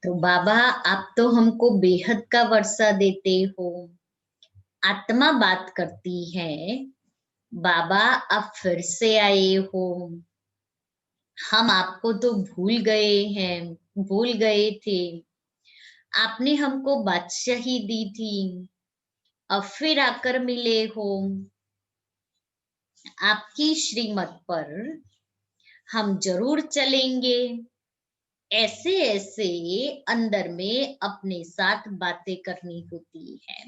तो बाबा, आप तो हमको बेहद का वर्षा देते हो। आत्मा बात करती है, बाबा आप फिर से आए हो। हम आपको तो भूल गए हैं, भूल गए थे। आपने हमको बादशाही दी थी, अब फिर आकर मिले हो। आपकी श्रीमत पर हम जरूर चलेंगे। ऐसे ऐसे अंदर में अपने साथ बातें करनी होती है।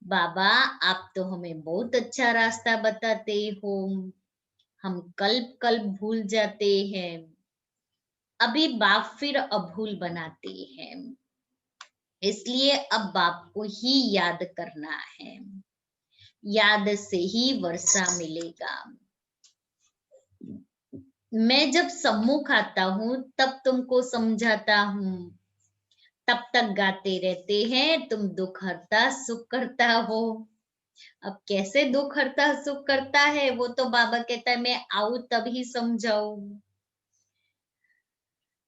बाबा, आप तो हमें बहुत अच्छा रास्ता बताते हो। हम कल्प कल्प भूल जाते हैं, अभी बाप फिर अभूल बनाते हैं। इसलिए अब बाप को ही याद करना है, याद से ही वर्षा मिलेगा। मैं जब सम्मुख आता हूँ तब तुमको समझाता हूँ, तब तक गाते रहते हैं तुम दुख हरता सुख करता हो। अब कैसे दुख हरता सुख करता है वो तो बाबा कहता है मैं आऊं तभी समझाऊं।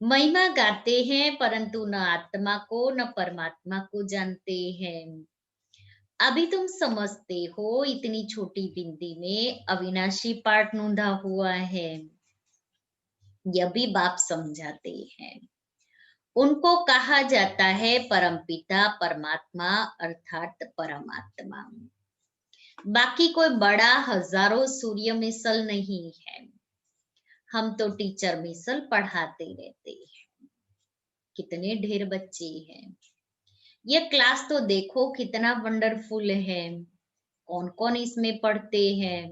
महिमा गाते हैं परंतु न आत्मा को न परमात्मा को जानते हैं। अभी तुम समझते हो इतनी छोटी बिंदी में अविनाशी पाठ नूंधा हुआ है। यह भी बाप समझाते हैं। उनको कहा जाता है परमपिता परमात्मा अर्थात परमात्मा। बाकी कोई बड़ा हजारों सूर्य मिसल नहीं है। हम तो टीचर मिसल पढ़ाते रहते हैं। कितने ढेर बच्चे हैं। ये क्लास तो देखो कितना वंडरफुल है। कौन कौन इसमें पढ़ते हैं।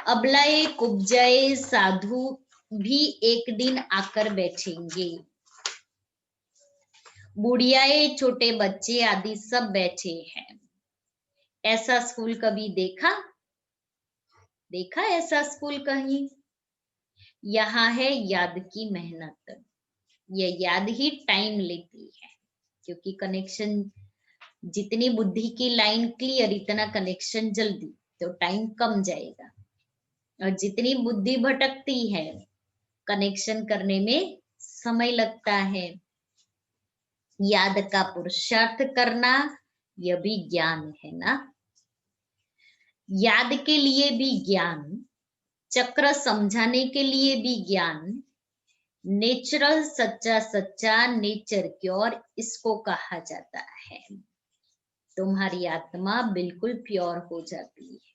अबलाए कुब्जाए साधु भी एक दिन आकर बैठेंगे। बुढ़ियाए छोटे बच्चे आदि सब बैठे हैं। ऐसा स्कूल कभी देखा? देखा ऐसा स्कूल कहीं? यहाँ है याद की मेहनत। ये याद ही टाइम लेती है, क्योंकि कनेक्शन जितनी बुद्धि की लाइन क्लियर इतना कनेक्शन जल्दी, तो टाइम कम जाएगा। और जितनी बुद्धि भटकती है कनेक्शन करने में समय लगता है। याद का पुरुषार्थ करना यह भी ज्ञान है ना। याद के लिए भी ज्ञान, चक्र समझाने के लिए भी ज्ञान। नेचुरल सच्चा सच्चा नेचर क्योर इसको कहा जाता है। तुम्हारी आत्मा बिल्कुल प्योर हो जाती है।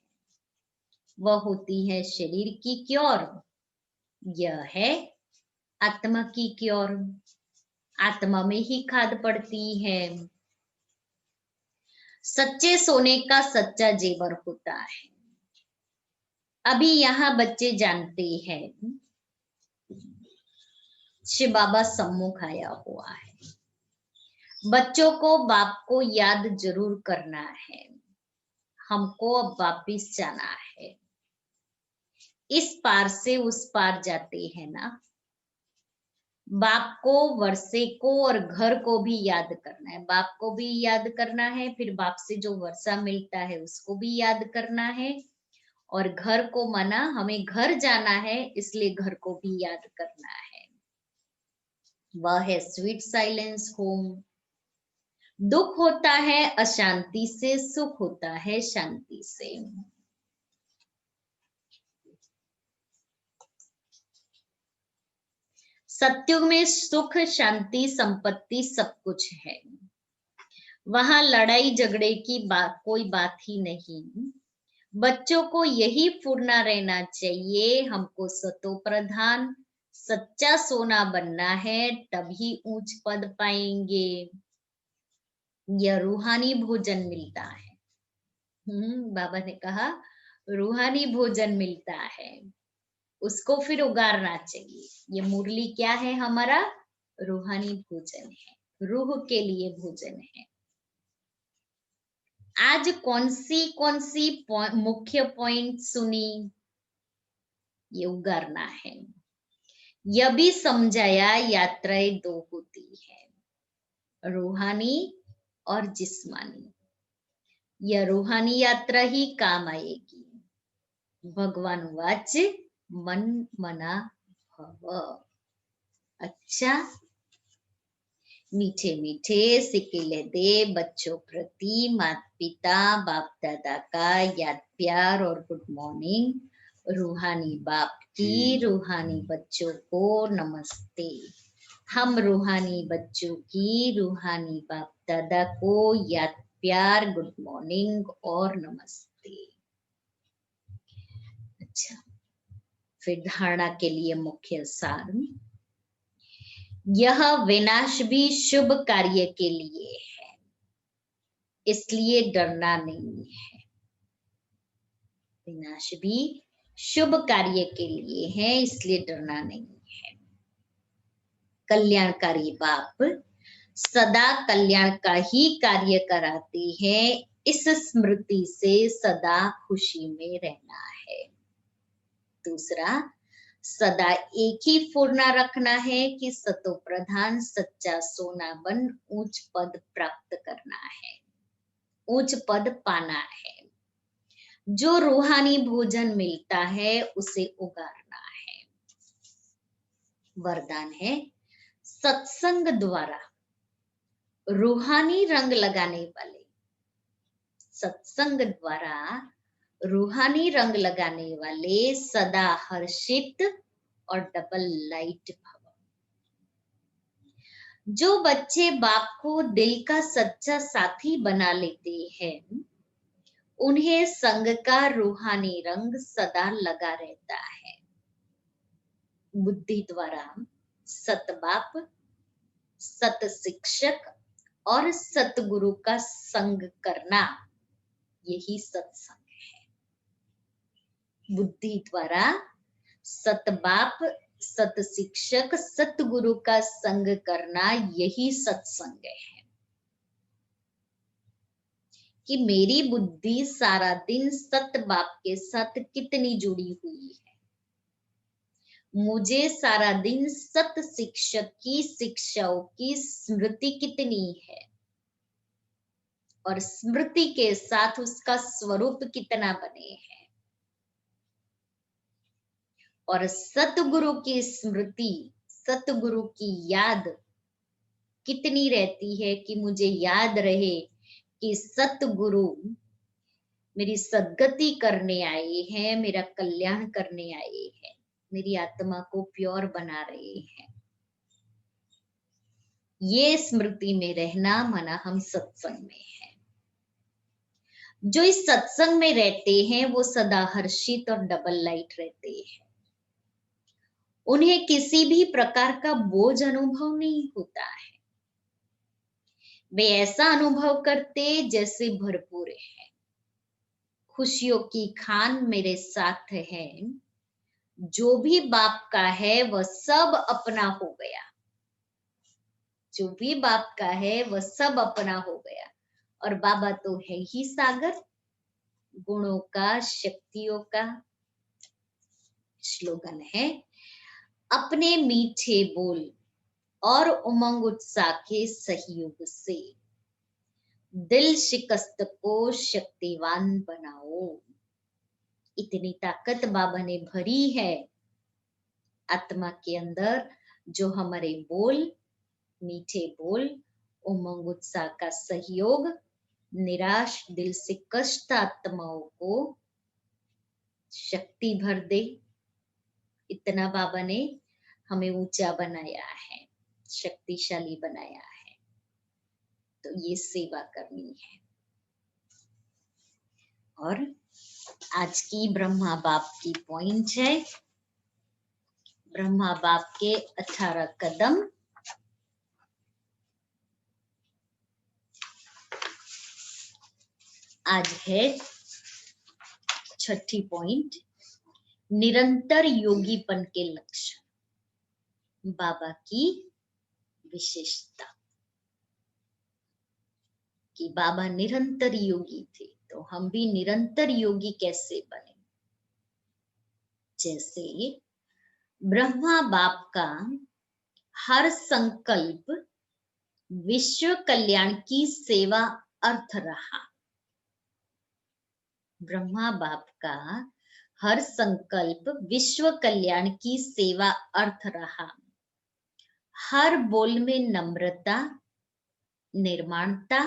वह होती है शरीर की क्योर, यह है आत्मा की क्योर। आत्मा में ही खाद पड़ती है। सच्चे सोने का सच्चा जेवर होता है। अभी यहाँ बच्चे जानते हैं शिव बाबा सम्मुख आया हुआ है। बच्चों को बाप को याद जरूर करना है। हमको अब वापिस जाना है। इस पार से उस पार जाते हैं ना। बाप को, वर्षे को और घर को भी याद करना है। बाप को भी याद करना है, फिर बाप से जो वर्षा मिलता है उसको भी याद करना है। और घर को माना हमें घर जाना है, इसलिए घर को भी याद करना है। वह है स्वीट साइलेंस होम। दुख होता है अशांति से, सुख होता है शांति से। सत्युग में सुख शांति संपत्ति सब कुछ है। वहां लड़ाई झगड़े की बात कोई बात ही नहीं। बच्चों को यही फुरना रहना चाहिए, हमको सतो प्रधान सच्चा सोना बनना है, तभी ऊंच पद पाएंगे। यह रूहानी भोजन मिलता है। बाबा ने कहा रूहानी भोजन मिलता है, उसको फिर उगारना चाहिए। ये मुरली क्या है? हमारा रूहानी भोजन है, रूह के लिए भोजन है। आज कौन सी मुख्य पॉइंट सुनी? ये उगारना है। यह भी समझाया यात्राएं दो होती है, रूहानी और जिस्मानी। यह रूहानी यात्रा ही काम आएगी। भगवान वाच मन मना भव। अच्छा, मीठे मीठे सिकिले दे बच्चों प्रति माता पिता बाप दादा का याद प्यार और गुड मॉर्निंग। रूहानी बाप की रूहानी बच्चों को नमस्ते। हम रूहानी बच्चों की रूहानी बाप दादा को याद प्यार गुड मॉर्निंग और नमस्ते। अच्छा, फिर धारणा के लिए मुख्य सार। यह विनाश भी शुभ कार्य के लिए है, इसलिए डरना नहीं है। विनाश भी शुभ कार्य के लिए है, इसलिए डरना नहीं है। कल्याणकारी बाप सदा कल्याण का ही कार्य कराते हैं, इस स्मृति से सदा खुशी में रहना है। दूसरा, सदा एक ही फुरना रखना है कि सतो प्रधान सच्चा सोना बन उच्च पद प्राप्त करना है, उच्च पद पाना है। जो रूहानी भोजन मिलता है उसे उगारना है। वरदान है, सत्संग द्वारा रूहानी रंग लगाने वाले, सत्संग द्वारा रूहानी रंग लगाने वाले सदा हर्षित और डबल लाइट भव। जो बच्चे बाप को दिल का सच्चा साथी बना लेते हैं, उन्हें संग का रूहानी रंग सदा लगा रहता है। बुद्धि द्वारा सत बाप, सत शिक्षक और सतगुरु का संग करना, यही सत्संग है। बुद्धि द्वारा सत बाप, सत शिक्षक, सतगुरु का संग करना, यही सत्संग है। कि मेरी बुद्धि सारा दिन सत बाप के साथ कितनी जुड़ी हुई है, मुझे सारा दिन सत शिक्षक की शिक्षाओं की स्मृति कितनी है, और स्मृति के साथ उसका स्वरूप कितना बने हैं। और सतगुरु की स्मृति, सतगुरु की याद कितनी रहती है कि मुझे याद रहे कि सतगुरु मेरी सद्गति करने आए हैं, मेरा कल्याण करने आए हैं, मेरी आत्मा को प्योर बना रहे हैं। ये स्मृति में रहना माना हम सत्संग में है। जो इस सत्संग में रहते हैं वो सदा हर्षित और डबल लाइट रहते हैं। उन्हें किसी भी प्रकार का बोझ अनुभव नहीं होता है। वे ऐसा अनुभव करते जैसे भरपूर है। खुशियों की खान मेरे साथ है, जो भी बाप का है वह सब अपना हो गया। जो भी बाप का है वह सब अपना हो गया। और बाबा तो है ही सागर गुणों का, शक्तियों का। स्लोगन है, अपने मीठे बोल और उमंग उत्साह के सहयोग से दिल शिकस्त को शक्तिवान बनाओ। इतनी ताकत बाबा ने भरी है आत्मा के अंदर, जो हमारे बोल, मीठे बोल, उमंग उत्साह का सहयोग निराश दिल से कष्ट आत्माओं को शक्ति भर दे। इतना बाबा ने हमें ऊंचा बनाया है, शक्तिशाली बनाया है। तो ये सेवा करनी है। और आज की ब्रह्मा बाप की पॉइंट है, ब्रह्मा बाप के 18 कदम। आज है छठी पॉइंट, निरंतर योगीपन के लक्षण, बाबा की विशेषता। कि बाबा निरंतर योगी थे, तो हम भी निरंतर योगी कैसे बने। जैसे ब्रह्मा बाप का हर संकल्प विश्व कल्याण की सेवा अर्थ रहा। ब्रह्मा बाप का हर संकल्प विश्व कल्याण की सेवा अर्थ रहा। हर बोल में नम्रता, निर्माणता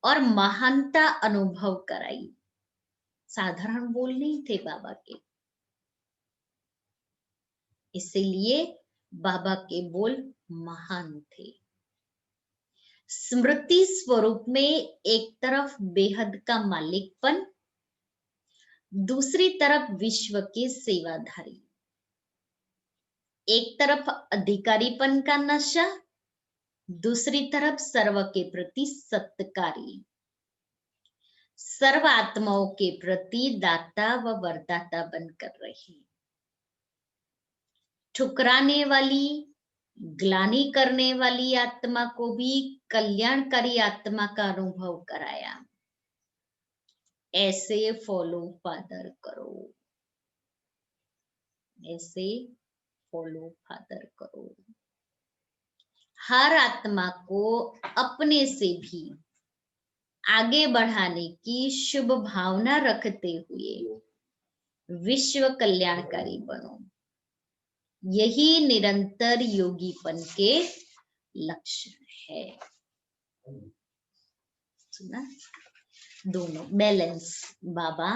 और महानता अनुभव कराई। साधारण बोल नहीं थे बाबा के, इसीलिए बाबा के बोल महान थे। स्मृति स्वरूप में एक तरफ बेहद का मालिकपन, दूसरी तरफ विश्व के सेवाधारी। एक तरफ अधिकारीपन का नशा, दूसरी तरफ सर्व के प्रति सत्कारी, सर्व आत्माओं के प्रति दाता व वरदाता बनकर रहे। ठुकराने वाली, ग्लानि करने वाली आत्मा को भी कल्याणकारी आत्मा का अनुभव कराया। ऐसे फॉलो फादर करो, ऐसे फॉलो फादर करो। हर आत्मा को अपने से भी आगे बढ़ाने की शुभ भावना रखते हुए विश्व कल्याणकारी बनो। यही निरंतर योगीपन के लक्षण है। सुना? दोनों बैलेंस। बाबा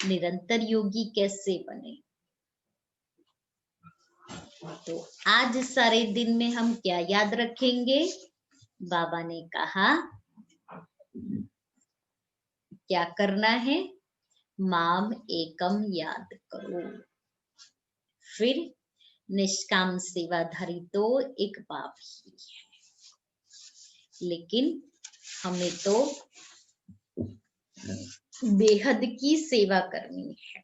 निरंतर योगी कैसे बने? तो आज सारे दिन में हम क्या याद रखेंगे? बाबा ने कहा क्या करना है? माम एकम याद करो। फिर निष्काम सेवाधारी तो एक बाप ही है, लेकिन हमें तो बेहद की सेवा करनी है।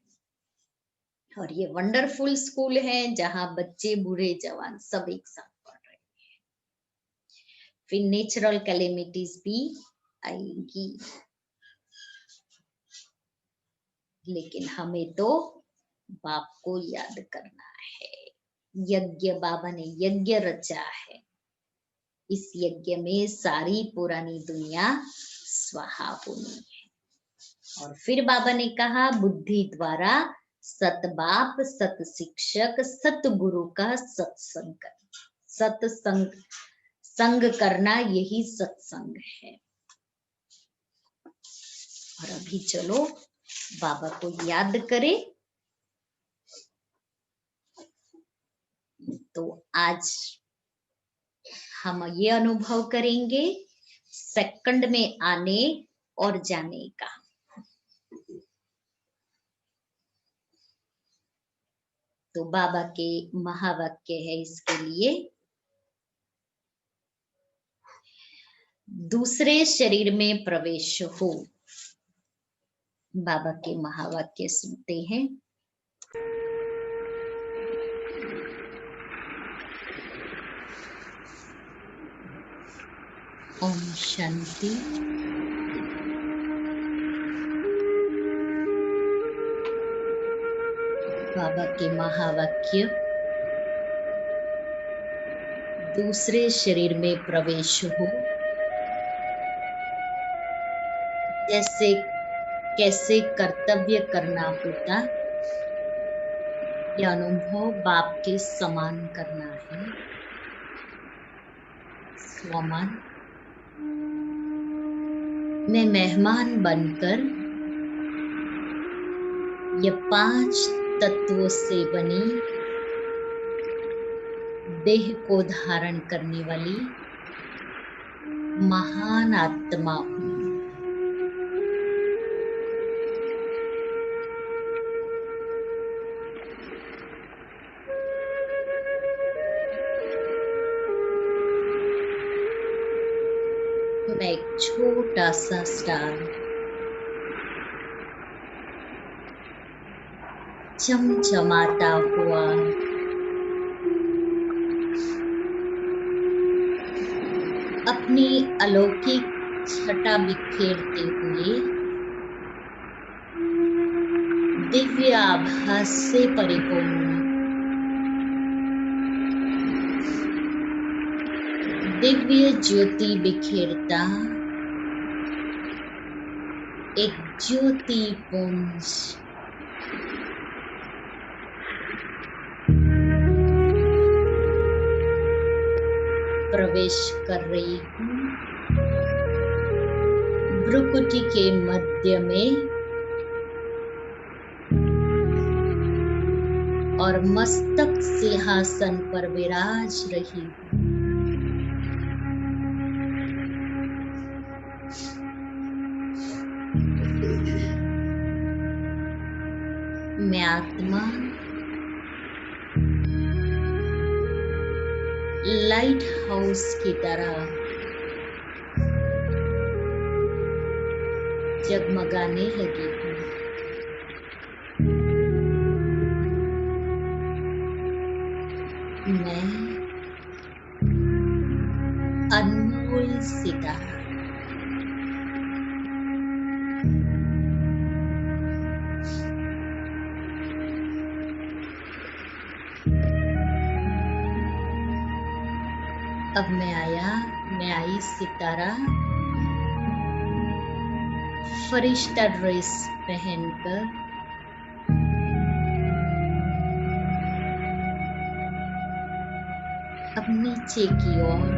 और ये वंडरफुल स्कूल है जहां बच्चे बूढ़े जवान सब एक साथ पढ़ रहे हैं। फिर नेचुरल कैलेमिटीज भी आएंगी, लेकिन हमें तो बाप को याद करना है। यज्ञ बाबा ने यज्ञ रचा है, इस यज्ञ में सारी पुरानी दुनिया स्वाहा होनी है। और फिर बाबा ने कहा बुद्धि द्वारा सत बाप, सत शिक्षक, सत गुरु का सत्संग करना। सत्संग संग करना यही सत्संग है। और अभी चलो बाबा को याद करें। तो आज हम ये अनुभव करेंगे सेकंड में आने और जाने का। तो बाबा के महावाक्य है इसके लिए, दूसरे शरीर में प्रवेश हो। बाबा के महावाक्य सुनते हैं। ओम शांति। बाबा के महावाक्य, दूसरे शरीर में प्रवेश हो। जैसे कैसे कर्तव्य करना होता, यह अनुभव बाप के समान करना है। स्वमान मैं मेहमान बनकर ये 5 तत्वों से बनी देह को धारण करने वाली महान आत्मा हूँ। मैं एक छोटा सा स्टार चमचमाता हुआ अपनी अलौकिक छटा बिखेरते हुए दिव्य आभास से परिपूर्ण दिव्य ज्योति बिखेरता एक ज्योति पुंज। प्रवेश कर रही हूँ। भ्रुकुटी के मध्य में और मस्तक सिंहासन पर विराज रही हूँ। मैं आत्मा लाइट हाउस की तरह जगमगाने लगी हूँ। मैं अनमोल सितारा अब मैं आई सितारा फरिश्ता ड्रेस पहनकर अब नीचे की ओर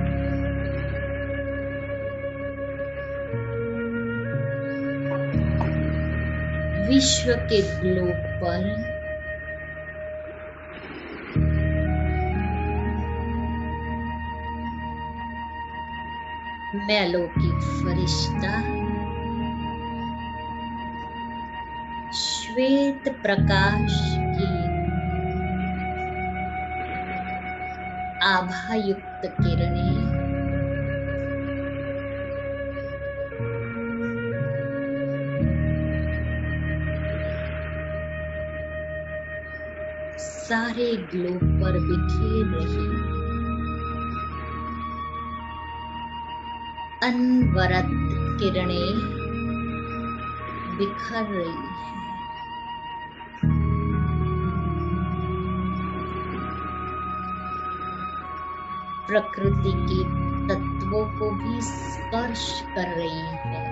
विश्व के ग्लोब पर मैं अलौकिक फरिश्ता श्वेत प्रकाश की आभायुक्त किरणें सारे ग्लोब पर बिखेर रही अनवरत किरणें बिखर रही है। प्रकृति के तत्वों को भी स्पर्श कर रही है।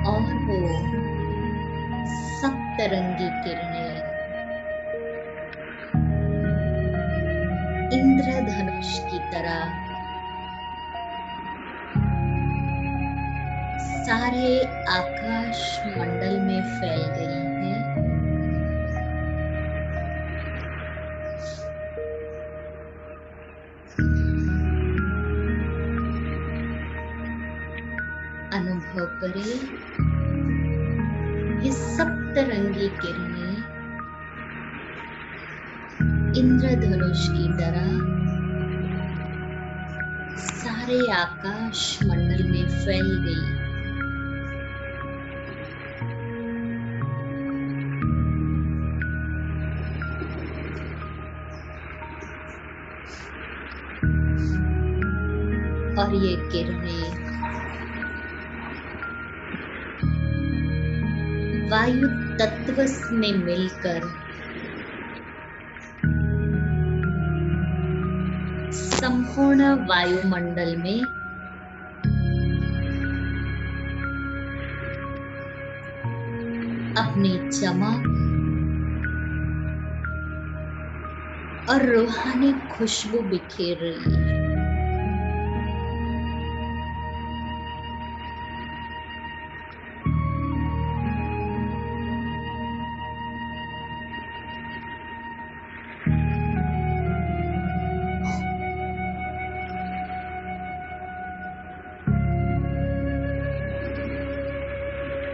और वो सप्तरंगी किरणें इंद्रधनुष की तरह सारे आकाश मंडल में फैल गई है। अनुभव करें ये सप्तरंगी किरणें इंद्रधनुष की तरह सारे आकाश मंडल में फैल गई। और ये किरणें वायु तत्व में मिलकर संपूर्ण वायुमंडल में अपनी चमक और रूहानी खुशबू बिखेर रही है।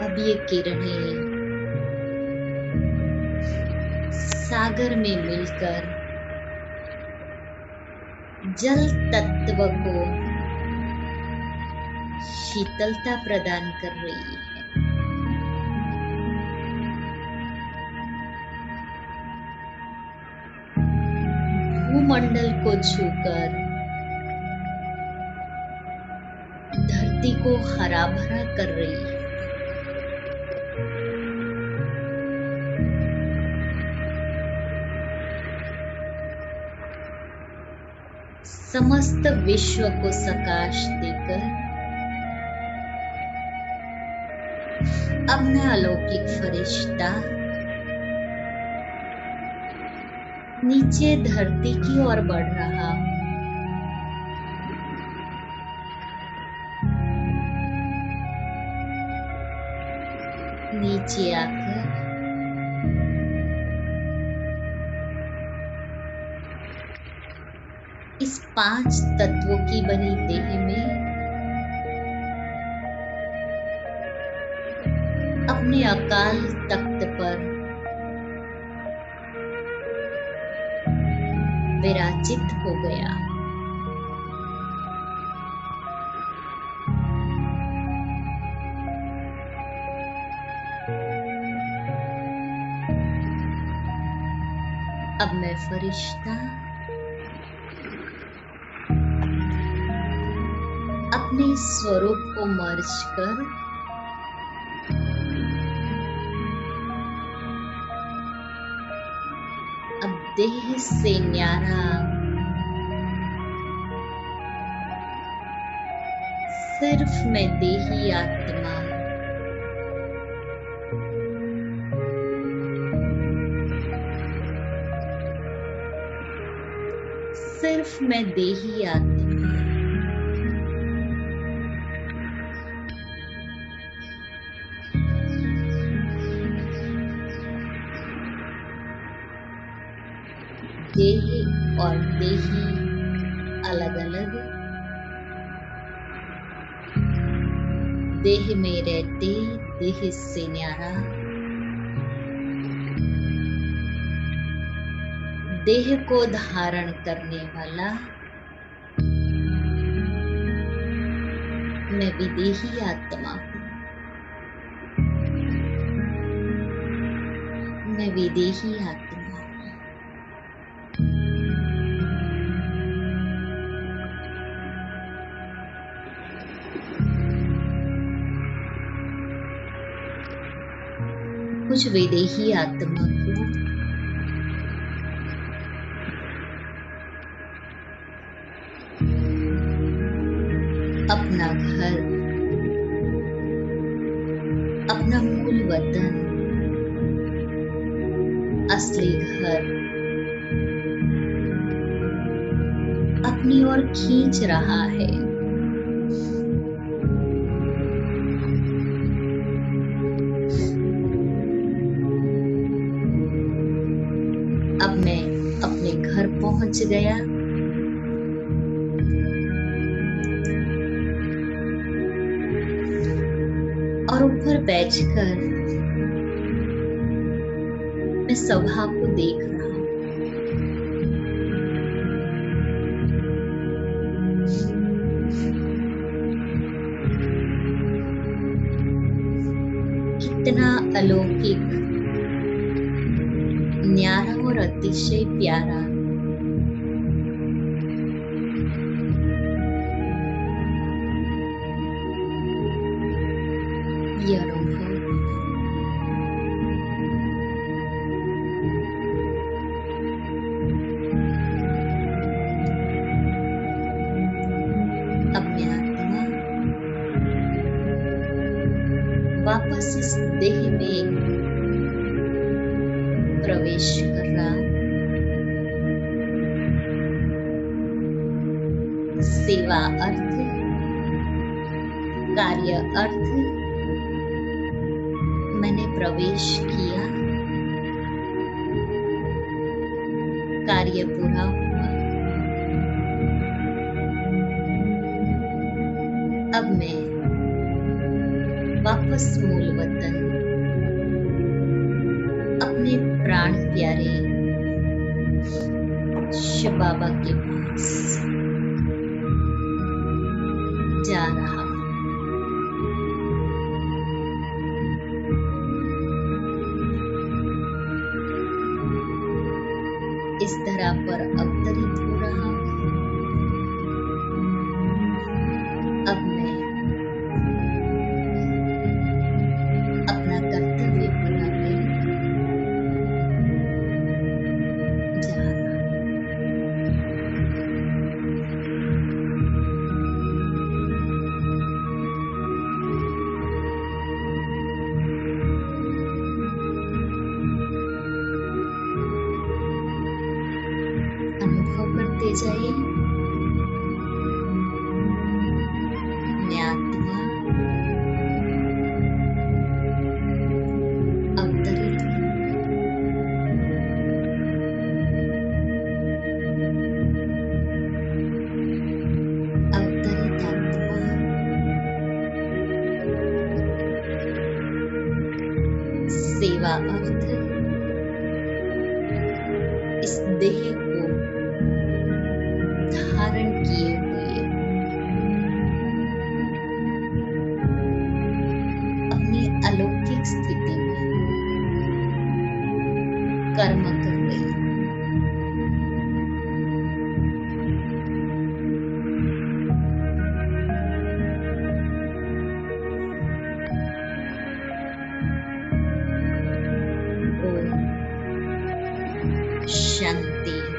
अब ये किरणें सागर में मिलकर जल तत्व को शीतलता प्रदान कर रही है। भूमंडल को छूकर धरती को हरा भरा कर रही है। समस्त विश्व को प्रकाश देकर अब मैं अलौकिक फरिश्ता नीचे धरती की ओर बढ़ रहा हूँ। नीचे आकर इस 5 तत्वों की बनी देह में अपने अकाल तख्त पर विराजित हो गया। अब मैं फरिश्ता अपने स्वरूप को मर्ज कर अब देह से न्यारा सिर्फ मैं देही आत्मा सिर्फ मैं देही आत्मा देह और देही अलग अलग, देह में रहते देह से न्यारा, देह को धारण करने वाला मैं विदेही आत्मा हूँ। मैं विदेही आत्मा हूँ। कुछ विदेही आत्मा को अपना घर, अपना मूल वतन, असली घर अपनी ओर खींच रहा है। अब मैं अपने घर पहुंच गया। और ऊपर बैठकर मैं सभा को देख रहा हूं। कितना अलौकिक, न्यारा और अतिशय प्यारा ये अनुभव। अब मैं आत्मा वापस इस देह में प्रवेश कर रहा हूं। सेवा अर्थ, कार्य अर्थ मैंने प्रवेश किया, कार्य पूरा हुआ। अब मैं वापस मूल वतन, अपने प्राण प्यारे शिव बाबा के पास जा रहा हूं। इस धरा पर अवतरित हो रहा हूं। अब मैं अपना कर्तव्य पूरा कर जा रहा हूं। का अर्थ है इस देह को धारण किए हुए अपनी अलौकिक स्थिति में कर्म कर रही हूँ। ओम शांति।